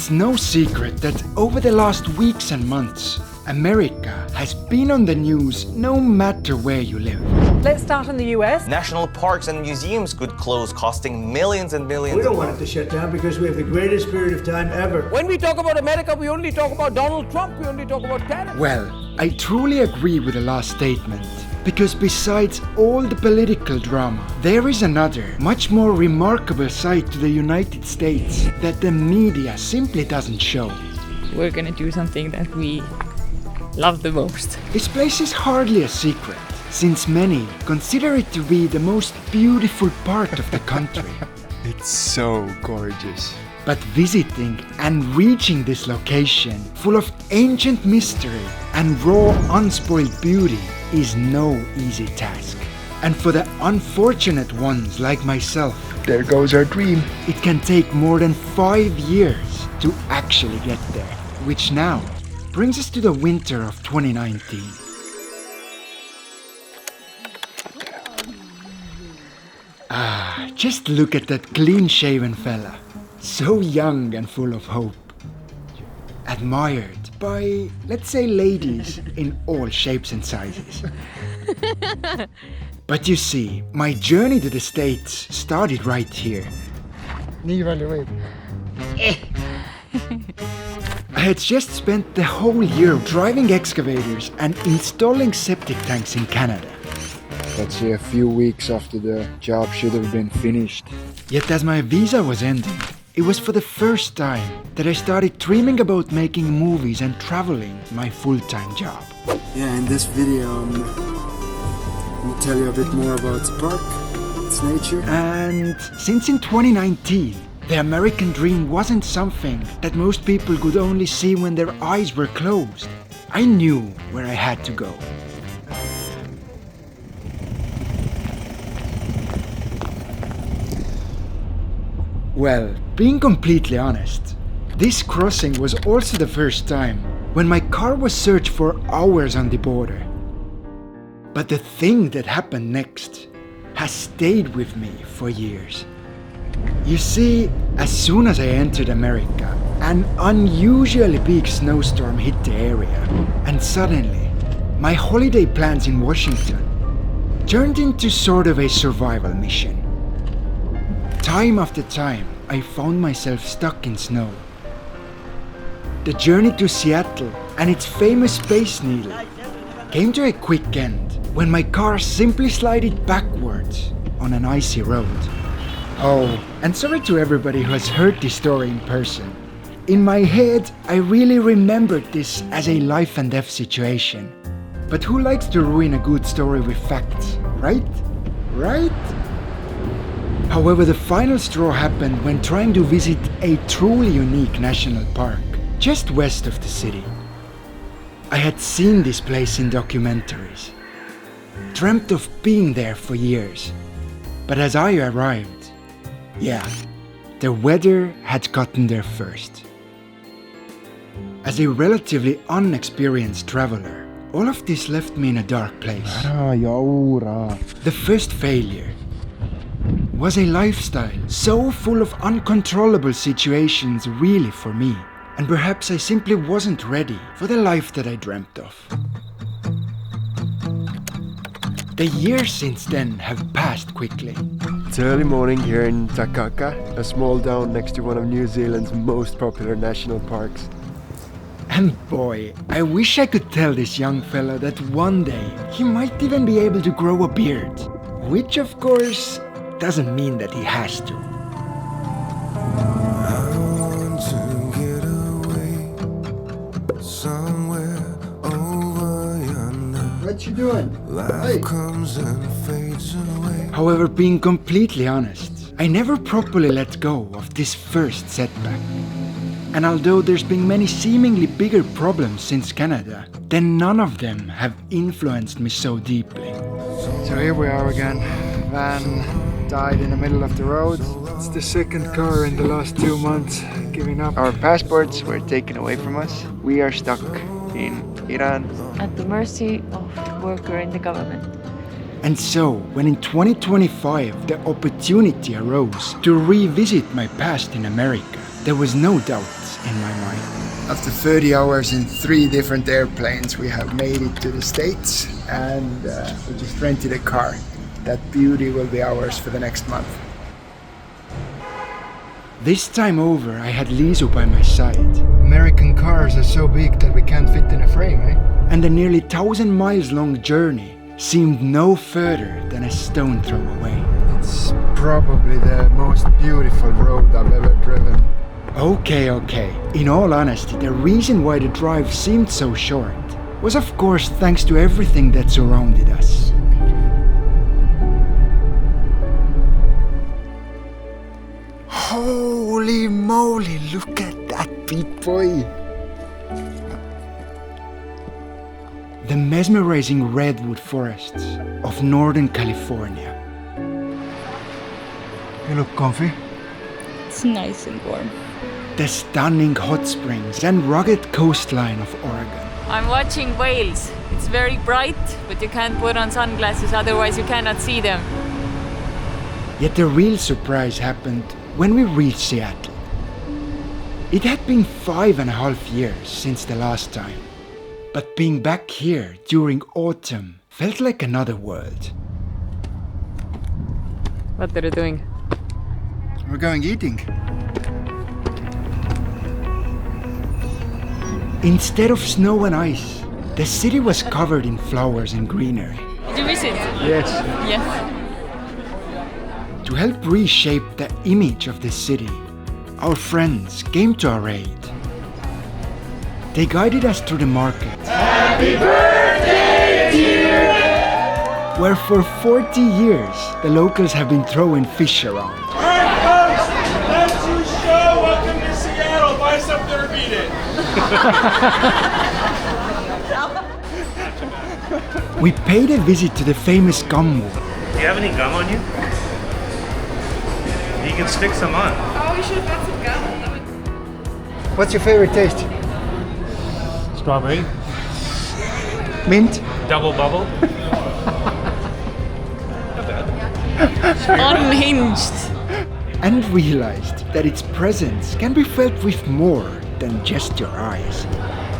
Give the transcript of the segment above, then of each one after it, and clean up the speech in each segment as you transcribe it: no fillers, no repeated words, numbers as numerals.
It's no secret that over the last weeks and months, America has been on the news no matter where you live. Let's start in the US. National parks and museums could close, costing millions and millions. We don't want it to shut down because we have the greatest period of time ever. When we talk about America, we only talk about Donald Trump, we only talk about Canada. Well, I truly agree with the last statement, because besides all the political drama, there is another, much more remarkable side to the United States that the media simply doesn't show. We're gonna do something that we love the most. This place is hardly a secret, since many consider it to be the most beautiful part of the country. It's so gorgeous. But visiting and reaching this location, full of ancient mystery and raw, unspoiled beauty, is no easy task. And for the unfortunate ones like myself, There goes our dream. it can take more than 5 years to actually get there. Which now brings us to the winter of 2019. Just look at that clean-shaven fella. So young and full of hope. Admired by, let's say, ladies in all shapes and sizes. But you see, my journey to the States started right here. I had just spent the whole year driving excavators and installing septic tanks in Canada. Let's say a few weeks after the job should have been finished. Yet as my visa was ending, it was for the first time that I started dreaming about making movies and traveling my full-time job. Yeah, in this video I'm gonna tell you a bit more about the park, its nature. And since in 2019, the American dream wasn't something that most people could only see when their eyes were closed, I knew where I had to go. Well, being completely honest, this crossing was also the first time when my car was searched for hours on the border. But the thing that happened next has stayed with me for years. You see, as soon as I entered America, an unusually big snowstorm hit the area, and suddenly, my holiday plans in Washington turned into sort of a survival mission. Time after time, I found myself stuck in snow. The journey to Seattle and its famous Space Needle came to a quick end when my car simply slided backwards on an icy road. Oh, and sorry to everybody who has heard this story in person. In my head, I really remembered this as a life and death situation. But who likes to ruin a good story with facts, right? Right? However, the final straw happened when trying to visit a truly unique national park, just west of the city. I had seen this place in documentaries, dreamt of being there for years. But as I arrived, yeah, the weather had gotten there first. As a relatively unexperienced traveler, all of this left me in a dark place. The first failure was a lifestyle so full of uncontrollable situations really for me, and perhaps I simply wasn't ready for the life that I dreamt of. The years since then have passed quickly. It's early morning here in Takaka, a small town next to one of New Zealand's most popular national parks. And boy, I wish I could tell this young fella that one day he might even be able to grow a beard, which of course doesn't mean that he has to. I want to get away somewhere over yonder. What you doing? Life comes and fades away. However, being completely honest, I never properly let go of this first setback. And although there's been many seemingly bigger problems since Canada, then none of them have influenced me so deeply. So here we are again. Van died in the middle of the road. It's the second car in the last 2 months giving up. Our passports were taken away from us. We are stuck in Iran. At the mercy of the worker in the government. And so, when in 2025 the opportunity arose to revisit my past in America, there was no doubt in my mind. After 30 hours in 3 different airplanes, we have made it to the States, and we just rented a car. That beauty will be ours for the next month. This time over, I had Liisu by my side, American cars are so big that we can't fit in a frame, eh? and the nearly 1,000 miles long journey seemed no further than a stone throw away. It's probably the most beautiful road I've ever driven. Okay. In all honesty, the reason why the drive seemed so short was of course thanks to everything that surrounded us. Holy moly, look at that big boy! The mesmerizing redwood forests of Northern California. You look comfy. It's nice and warm. The stunning hot springs and rugged coastline of Oregon. I'm watching whales. It's very bright, but you can't put on sunglasses, otherwise you cannot see them. Yet the real surprise happened when we reached Seattle. It had been 5.5 years since the last time, but being back here during autumn felt like another world. What are you doing? We're going eating. Instead of snow and ice, the city was covered in flowers and greenery. Did you visit? Yes. Yes. To help reshape the image of the city, our friends came to our aid. They guided us through the market. Happy birthday, dear! Where for 40 years the locals have been throwing fish around. Alright folks, that's your show. Welcome to Seattle. Buy something or beat it. We paid a visit to the famous gum wall. Do you have any gum on you? You can stick some on. Oh, we should have got some gum. What's your favorite taste? Strawberry. Mint? Double bubble. Unhinged. And realized that its presence can be felt with more than just your eyes.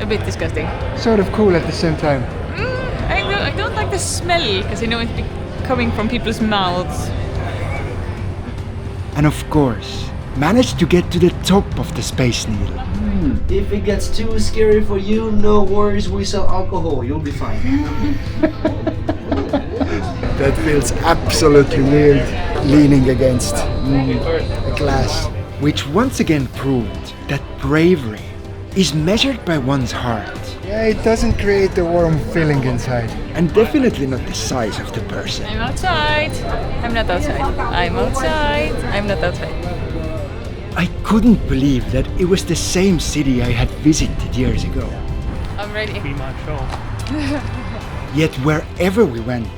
A bit disgusting. Sort of cool at the same time. I don't like the smell, because I know it's coming from people's mouths. And of course, managed to get to the top of the Space Needle. If it gets too scary for you, no worries, we sell alcohol, you'll be fine. That feels absolutely weird. Leaning against a glass. Which once again proved that bravery is measured by one's heart, Yeah, it doesn't create a warm feeling inside. and definitely not the size of the person. I'm outside. I'm not outside. I'm outside. I'm not outside. I couldn't believe that it was the same city I had visited years ago. I'm ready. Be my show. Yet wherever we went,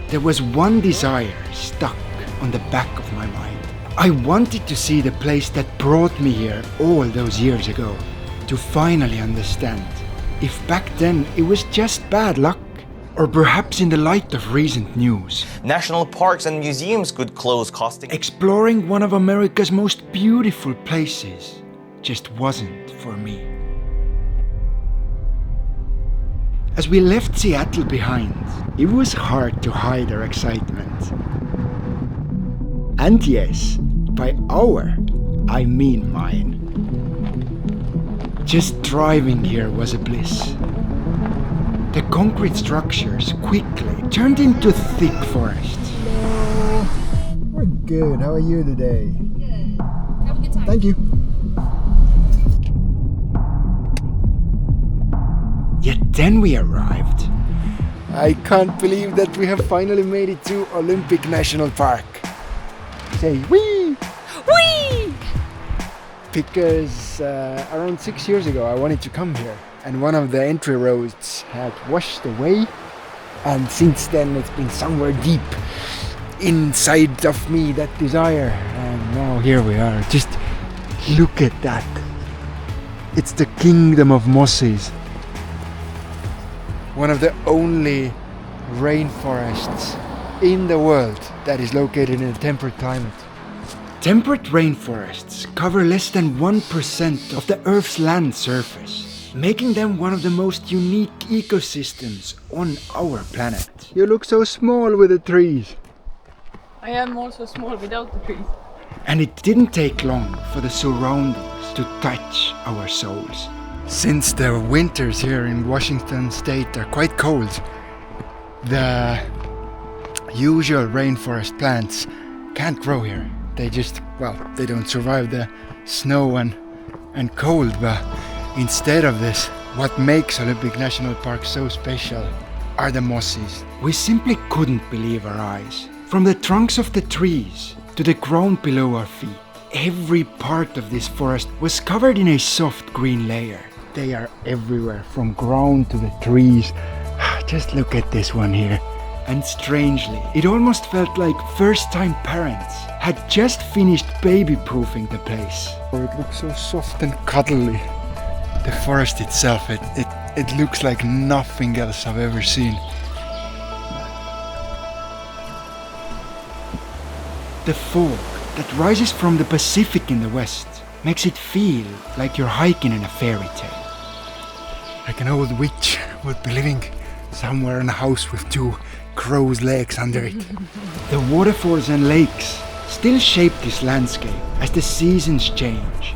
there was one desire stuck on the back of my mind. I wanted to see the place that brought me here all those years ago, to finally understand if back then it was just bad luck, or perhaps in the light of recent news, National parks and museums could close, costing exploring one of America's most beautiful places just wasn't for me. As we left Seattle behind, it was hard to hide our excitement. And yes, by our, I mean mine. Just driving here was a bliss. The concrete structures quickly turned into thick forests. Hello. We're good. How are you today? Good. Have a good time. Thank you. Yet then we arrived. I can't believe that we have finally made it to Olympic National Park. Say wee! Whee! Because around 6 years ago I wanted to come here, and one of the entry roads had washed away, and since then it's been somewhere deep inside of me, that desire, and now here we are. Just look at that. It's the kingdom of mosses. One of the only rainforests in the world that is located in a temperate climate. Temperate rainforests cover less than 1% of the Earth's land surface, making them one of the most unique ecosystems on our planet. You look so small with the trees. I am also small without the trees. And it didn't take long for the surroundings to touch our souls. Since the winters here in Washington state are quite cold, the usual rainforest plants can't grow here. They they don't survive the snow and cold, but instead of this, what makes Olympic National Park so special are the mosses. We simply couldn't believe our eyes. From the trunks of the trees to the ground below our feet, every part of this forest was covered in a soft green layer. They are everywhere, from ground to the trees. Just look at this one here. And strangely, it almost felt like first-time parents had just finished baby-proofing the place. It looks so soft and cuddly. The forest itself, it looks like nothing else I've ever seen. The fog that rises from the Pacific in the west makes it feel like you're hiking in a fairy tale. Like an old witch would be living somewhere in a house with 2 crow's legs under it. The waterfalls and lakes still shape this landscape as the seasons change.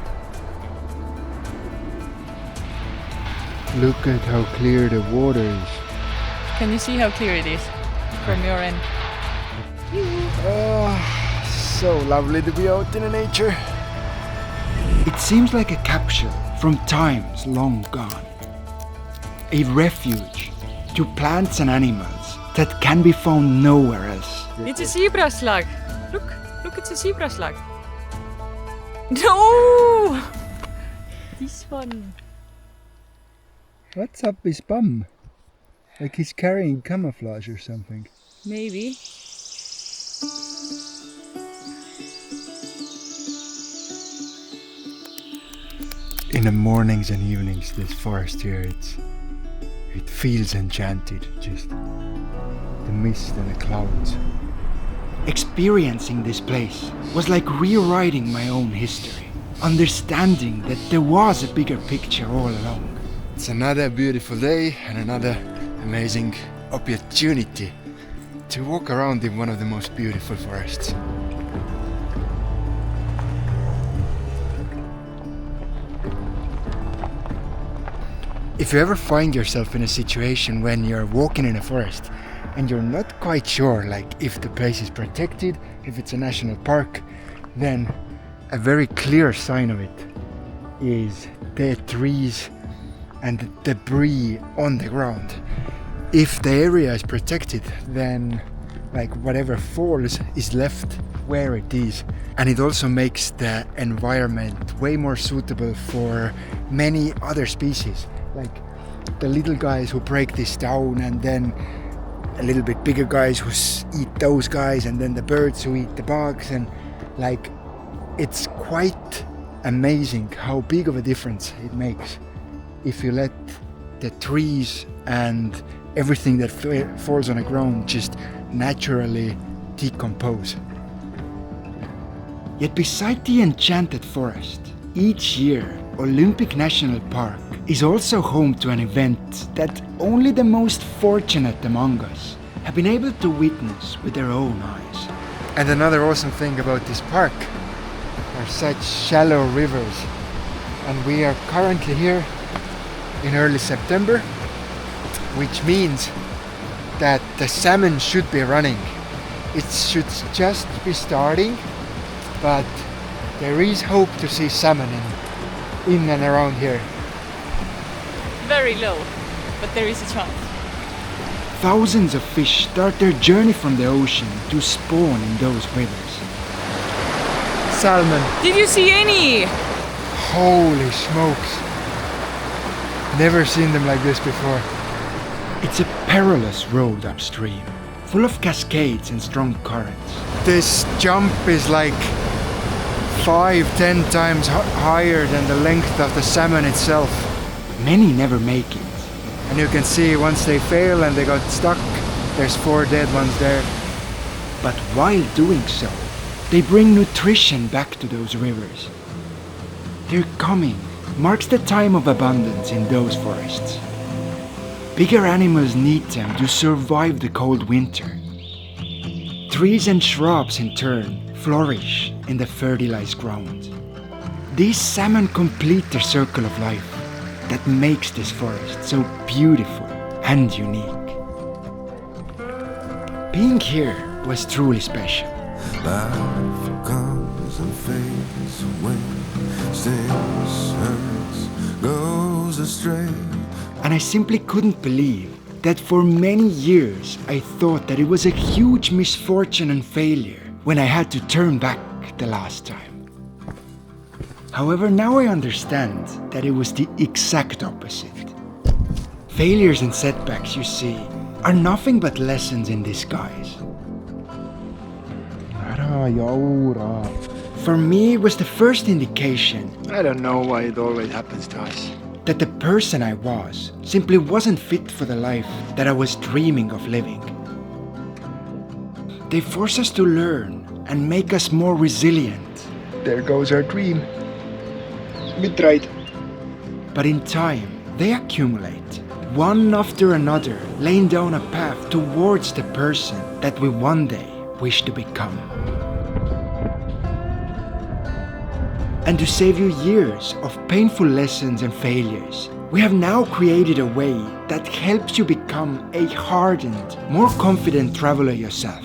Look at how clear the water is. Can you see how clear it is from your end? Oh, so lovely to be out in the nature. It seems like a capsule from times long gone. A refuge to plants and animals that can be found nowhere else. It's a zebra slug. Look, it's a zebra slug. No! This one. What's up his bum? Like he's carrying camouflage or something. Maybe. In the mornings and evenings, this forest here, it feels enchanted. Just the mist and the clouds. Experiencing this place was like rewriting my own history, understanding that there was a bigger picture all along. It's another beautiful day and another amazing opportunity to walk around in one of the most beautiful forests. If you ever find yourself in a situation when you're walking in a forest and you're not quite sure, like if the place is protected, if it's a national park, then a very clear sign of it is dead trees and the debris on the ground. If the area is protected, then like whatever falls is left where it is. And it also makes the environment way more suitable for many other species. Like the little guys who break this down, and then a little bit bigger guys who eat those guys, and then the birds who eat the bugs. And like it's quite amazing how big of a difference it makes if you let the trees and everything that falls on the ground just naturally decompose. Yet beside the enchanted forest, each year Olympic National Park is also home to an event that only the most fortunate among us have been able to witness with their own eyes. And another awesome thing about this park are such shallow rivers. And we are currently here in early September, which means that the salmon should be running. It should just be starting, but there is hope to see salmon in and around here. Very low, but there is a chance. Thousands of fish start their journey from the ocean to spawn in those rivers. Salmon. Did you see any? Holy smokes. Never seen them like this before. It's a perilous road upstream, full of cascades and strong currents. This jump is like 5-10 times higher than the length of the salmon itself. Many never make it. And you can see once they fail and they got stuck, there's 4 dead ones there. But while doing so, They bring nutrition back to those rivers. Their coming marks the time of abundance in those forests. Bigger animals need them to survive the cold winter. Trees and shrubs in turn flourish in the fertilized ground. These salmon complete the circle of life that makes this forest so beautiful and unique. Being here was truly special. Life comes and fades away, stings, hurts, goes astray. And I simply couldn't believe that for many years I thought that it was a huge misfortune and failure when I had to turn back the last time. However, now I understand that it was the exact opposite. Failures and setbacks, you see, are nothing but lessons in disguise. For me, it was the first indication, I don't know why it always happens to us. that the person I was simply wasn't fit for the life that I was dreaming of living. They force us to learn and make us more resilient. There goes our dream. We tried. But in time, they accumulate, one after another, laying down a path towards the person that we one day wish to become. And to save you years of painful lessons and failures, we have now created a way that helps you become a hardened, more confident traveler yourself.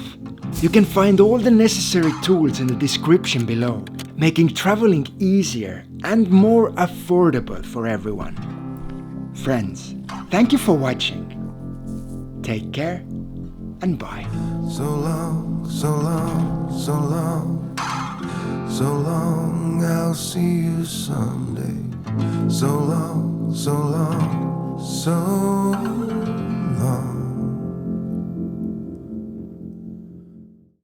You can find all the necessary tools in the description below, making traveling easier and more affordable for everyone. Friends, thank you for watching. Take care and bye. So long, so long, so long. So long, I'll see you someday. So long, so long, so